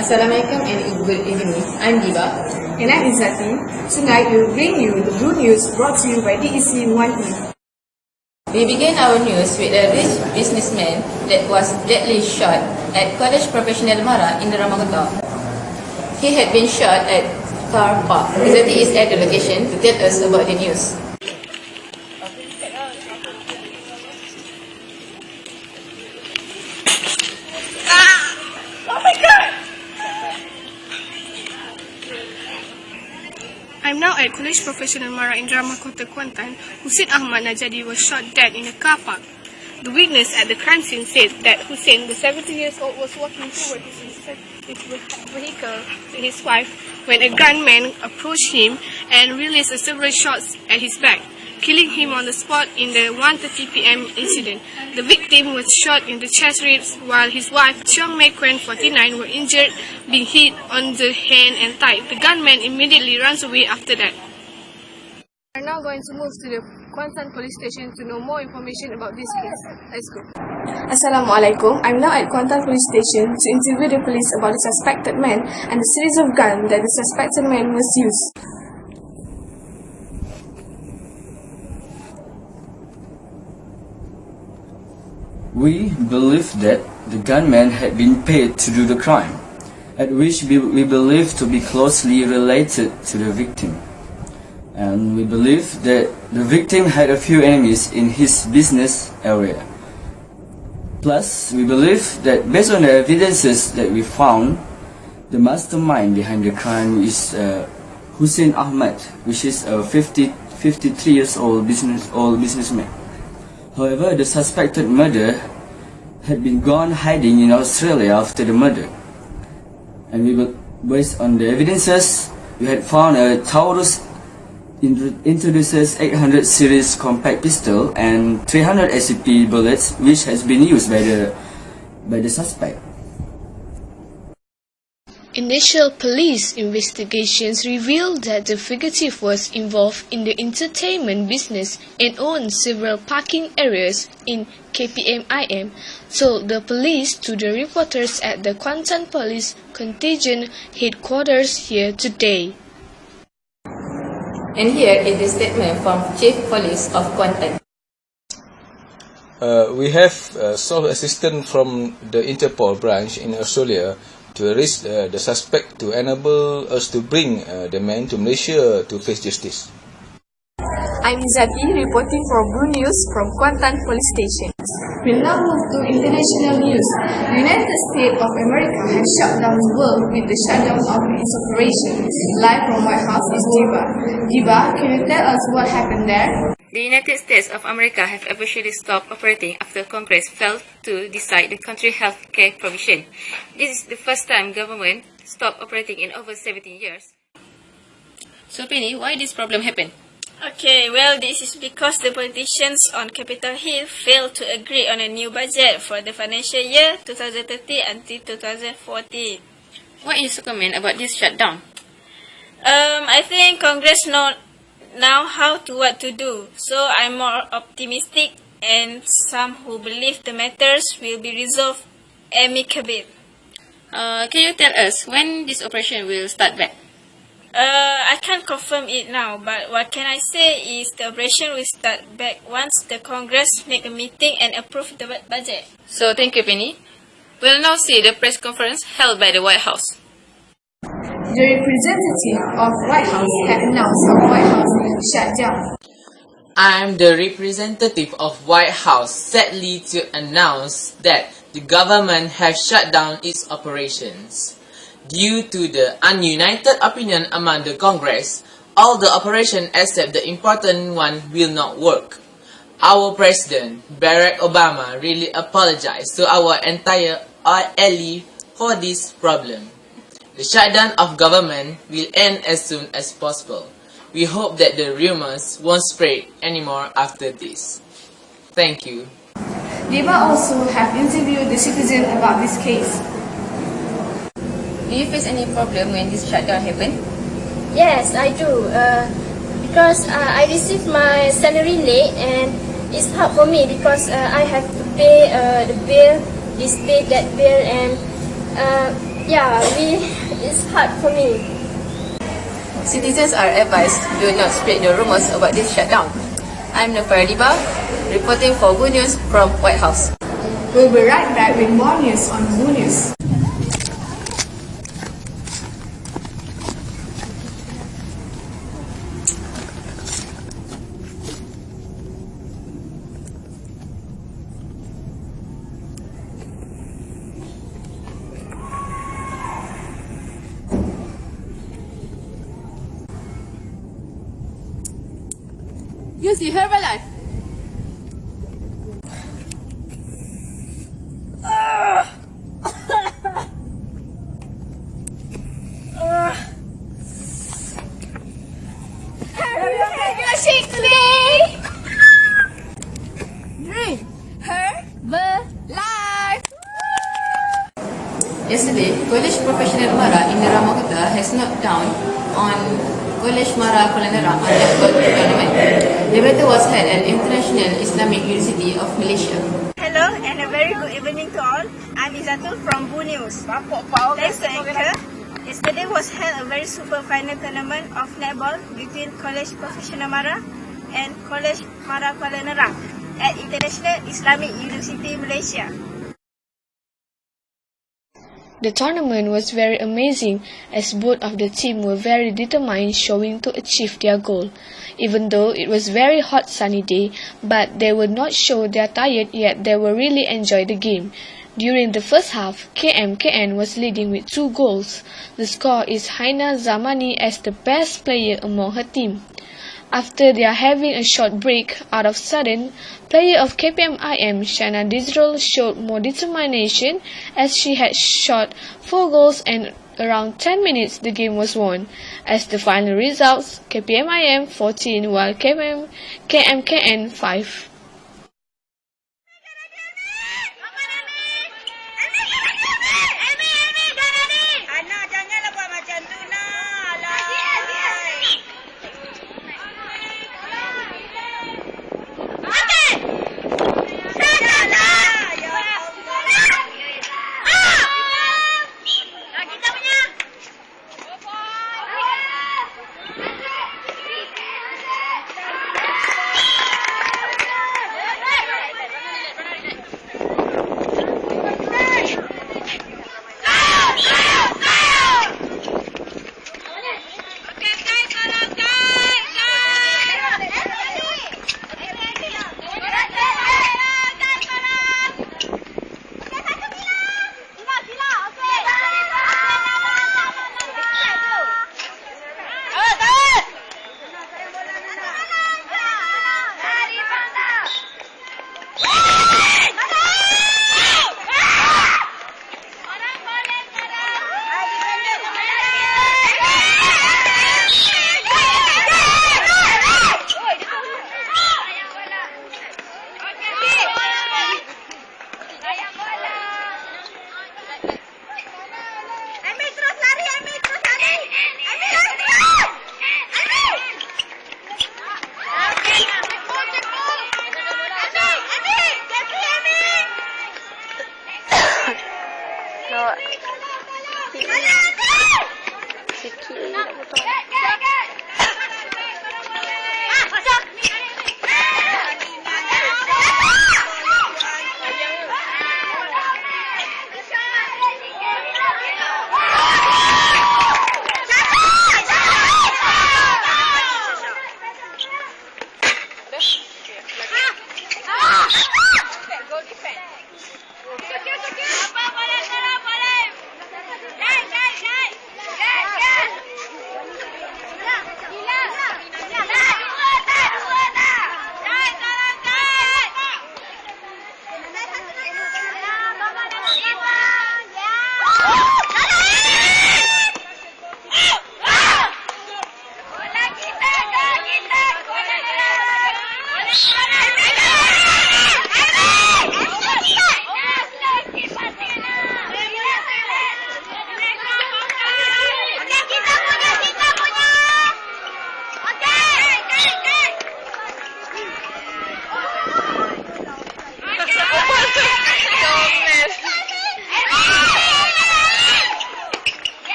Assalamualaikum and good evening. I'm Diba. And I'm Izzati. Tonight we will bring you the Blue News brought to you by DEC 1E. We begin our news with a rich businessman that was deadly shot at College Professional Mara in Ramakota. He had been shot at car park. Izzati is at the location to tell us about the news. I'm now at College Professional Mara in Ramakota, Kuantan. Hussein Ahmad Najadi was shot dead in a car park. The witness at the crime scene said that Hussein, the 70-year-old, was walking toward his vehicle with his wife when a gunman approached him and released several shots at his back, killing him on the spot in the 1:30 p.m. incident. The victim was shot in the chest ribs while his wife, Cheong Mei Kuen, 49, were injured, being hit on the hand and thigh. The gunman immediately runs away after that. We are now going to move to the Kuantan police station to know more information about this case. Let's go. Assalamualaikum. I'm now at Kuantan police station to interview the police about the suspected man and the series of guns that the suspected man was used. We believe that the gunman had been paid to do the crime, at which we believe to be closely related to the victim. And we believe that the victim had a few enemies in his business area. Plus, we believe that based on the evidences that we found, the mastermind behind the crime is Hussein Ahmad, which is a 53 years old businessman. However, the suspected murderer had been gone hiding in Australia after the murder. And based on the evidences, we had found a Taurus introduces 800 series compact pistol and 300 SCP bullets, which has been used by the suspect. Initial police investigations revealed that the fugitive was involved in the entertainment business and owned several parking areas in KPM-IM, told the police to the reporters at the Kuantan Police Contingent Headquarters here today. And here is the statement from Chief Police of Kuantan. We have sought assistance from the Interpol branch in Australia to arrest the suspect to enable us to bring the man to Malaysia to face justice. I'm Izzati reporting for Blue News from Kuantan Police Station. We'll now move to international news. The United States of America has shut down the world with the shutdown of its operation. Live from White House is Diba. Diba, can you tell us what happened there? The United States of America have officially stopped operating after Congress failed to decide the country's health care provision. This is the first time government stopped operating in over 17 years. So Penny, why this problem happened? Okay, well, this is because the politicians on Capitol Hill failed to agree on a new budget for the financial year 2030 until 2040. What is your comment about this shutdown? I think Congress know now what to do, so I'm more optimistic, and some who believe the matters will be resolved amicably. Can you tell us when this operation will start back? I can't confirm it now, but what can I say is the operation will start back once the Congress make a meeting and approve the budget. So thank you, Penny. We'll now see the press conference held by the White House. The representative of White House had announced a White House shutdown. I'm the representative of White House, sadly to announce that the government has shut down its operations. Due to the ununited opinion among the Congress, all the operations except the important one will not work. Our President, Barack Obama, really apologized to our entire ally for this problem. The shutdown of government will end as soon as possible. We hope that the rumors won't spread anymore after this. Thank you. Diba also have interviewed the citizen about this case. Do you face any problem when this shutdown happened? Yes, I do. Because I received my salary late, and it's hard for me because I have to pay the bill, this bill, that bill, and Yeah, it's hard for me. Citizens are advised do not spread the rumors about this shutdown. I'm Nufar Liba, reporting for Good News from White House. We'll be right back with more news on Good News. Use the Herbalife. Yesterday, College Professional Mara in Ramakota has knocked down on College Mara Kuala Nerang on netball tournament. The battle was held at International Islamic University of Malaysia. Hello and a very good evening to all. I'm Izatul from Boo News. Thanks to Anchor. Yesterday was held a very super final tournament of netball between College Professional Mara and College Mara Kuala Nerang at International Islamic University Malaysia. The tournament was very amazing as both of the teams were very determined showing to achieve their goal. Even though it was very hot sunny day, but they were not show they are tired yet they will really enjoy the game. During the first half, KMKN was leading with 2 goals. The score is Haina Zamani as the best player among her team. After they are having a short break, out of sudden, player of KPMIM Shana Dizrol showed more determination as she had shot 4 goals and around 10 minutes the game was won. As the final results, KPMIM 14 while KMKN 5.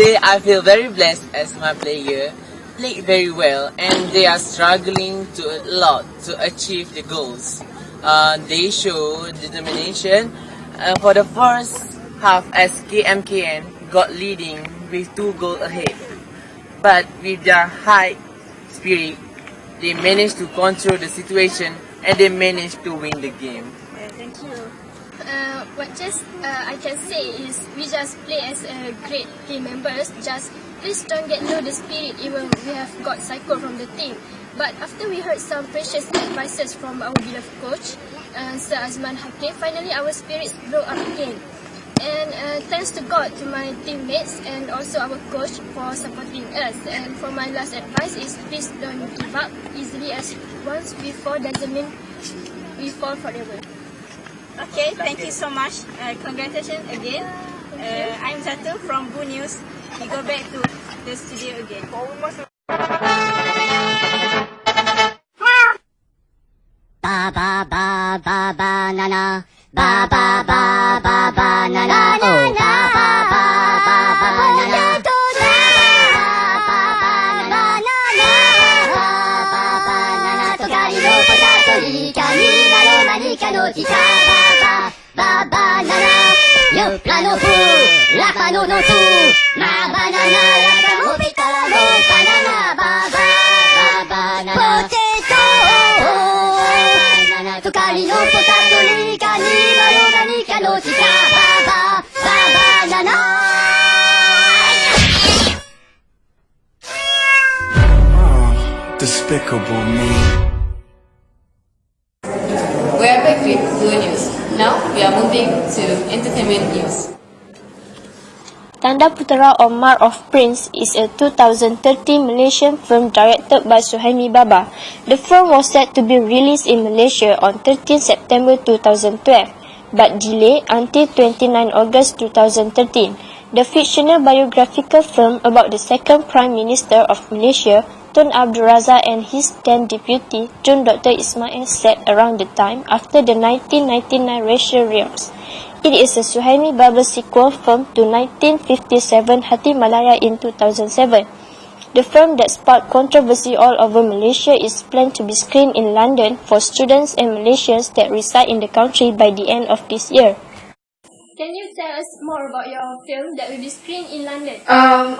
Today I feel very blessed as my player played very well and they are struggling a lot to achieve the goals. They show determination for the first half as KMKN got leading with 2 goals ahead. But with their high spirit, they managed to control the situation and they managed to win the game. Thank you. I can say is we just play as a great team members. Just please don't get low the spirit even we have got psycho from the team. But after we heard some precious advices from our beloved coach, Sir Azman Hakim, finally our spirits blow up again. And thanks to God, to my teammates and also our coach for supporting us. And for my last advice is please don't give up easily, as once we fall doesn't mean we fall forever. Okay, thank you so much. Congratulations again. I'm Zatu from Boo News. We go back to the studio again. Ba ba ba ba banana. Ba ba ba ba banana. Oh, ba ba ba ba banana. Yo plano fu, la pano no tu, ma banana la camupita la no banana, ba ba ba banana. Potato, banana tukari no potato ni kani mayo nani kano chika, ba ba ba banana. Oh, despicable me. We are back with Blue News. Now we are moving to entertainment news. Tanda Putera or Mar of Prince is a 2013 Malaysian film directed by Suhaimi Baba. The film was set to be released in Malaysia on 13 September 2012, but delayed until 29 August 2013. The fictional biographical film about the second Prime Minister of Malaysia, Tun Abdul Razak, and his then deputy, Tun Dr. Ismail, set around the time after the 1999 racial riots. It is a Suhaimi Baba sequel film to 1957 Hati Malaya in 2007. The film that sparked controversy all over Malaysia is planned to be screened in London for students and Malaysians that reside in the country by the end of this year. Can you tell us more about your film that will be screened in London?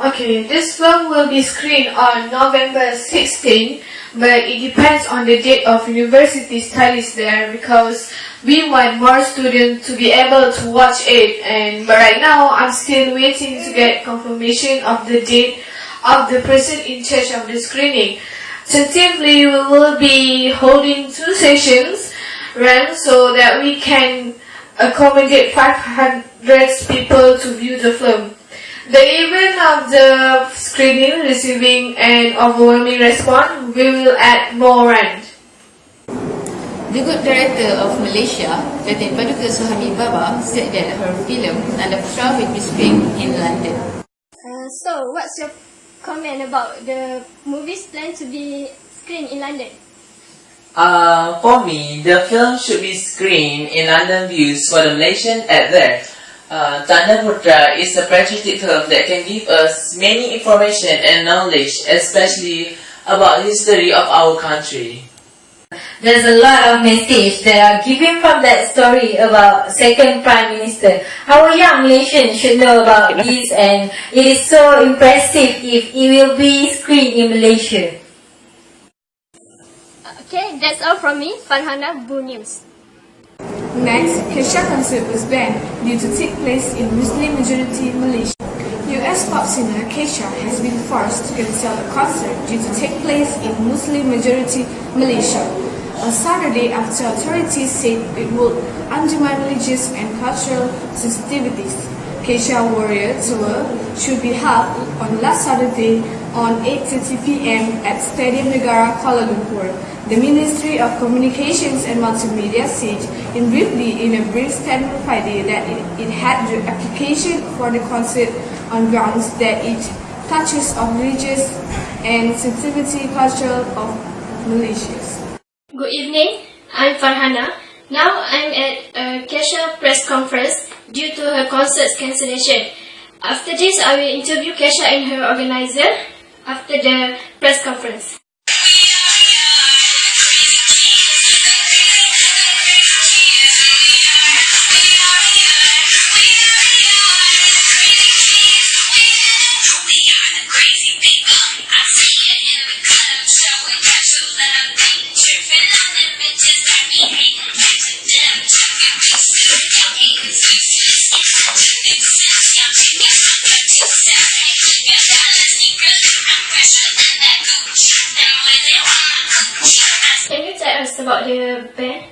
Okay, this film will be screened on November 16, but it depends on the date of university studies there because we want more students to be able to watch it. But right now, I'm still waiting to get confirmation of the date of the person in charge of the screening. Tentatively, we will be holding 2 sessions run so that we can accommodate 500 people to view the film. The event of the screening receiving an overwhelming response, we will add more runs. The Good Director of Malaysia, Datin Paduka Suhaimi Baba, said that her film Tanda Putera will be screened in London. So, what's your comment about the movies planned to be screened in London? For me, the film should be screened in London views for the Malaysian out there. Tanda Putera is a patriotic film that can give us many information and knowledge, especially about the history of our country. There's a lot of message that are given from that story about second Prime Minister. Our young Malaysians should know about this, and it is so impressive if it will be screened in Malaysia. Okay, that's all from me, Farhana, Boo News. Next, Kesha concert was banned due to take place in Muslim-majority Malaysia. US pop singer Kesha has been forced to cancel a concert due to take place in Muslim-majority Malaysia on Saturday after authorities said it would undermine religious and cultural sensitivities. Kesha Warrior Tour should be held on last Saturday on 8:30 p.m. at Stadium Negara, Kuala Lumpur. The Ministry of Communications and Multimedia said in a brief statement Friday that it had the application for the concert on grounds that it touches on religious and sensitivity culture of Malaysians. Good evening, I'm Farhana. Now I'm at a Kesha press conference due to her concert's cancellation. After this, I will interview Kesha and her organizer after the press conference. Can you tell us about the band?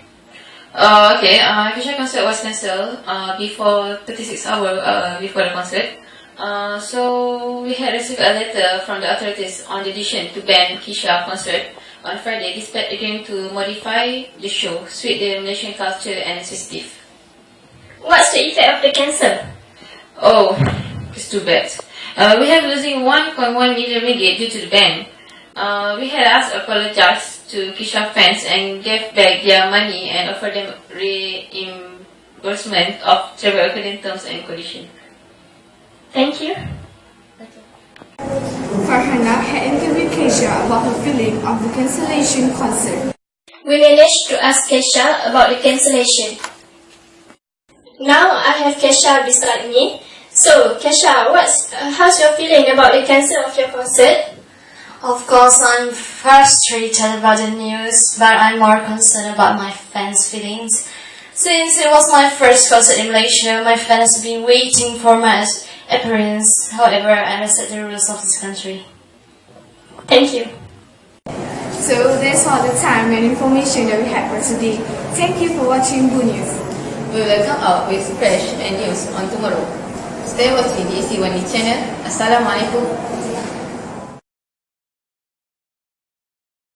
Okay, Kisha concert was cancelled before 36 hours before the concert. So we had received a letter from the authorities on the decision to ban Kisha concert on Friday, despite agreeing to modify the show, suit the Malaysian culture and festive. What's the effect of the cancel? Oh, it's too bad. We have losing 1.1 million ringgit due to the ban. We had asked apologize to Kisha fans and gave back their money and offered them reimbursement of travel according terms and conditions. Thank you. Farhana had interviewed Kesha about her feeling of the cancellation concert. We managed to ask Kesha about the cancellation. Now I have Kesha beside me. So, Kesha, how's your feeling about the cancel of your concert? Of course, I'm frustrated about the news, but I'm more concerned about my fans' feelings. Since it was my first concert in Malaysia, my fans have been waiting for my appearance. However, I respect the rules of this country. Thank you. So that's all the time and information that we had for today. Thank you for watching Boo News. We will come out with fresh and news on tomorrow. Stay watching DEC One News channel. Assalamualaikum.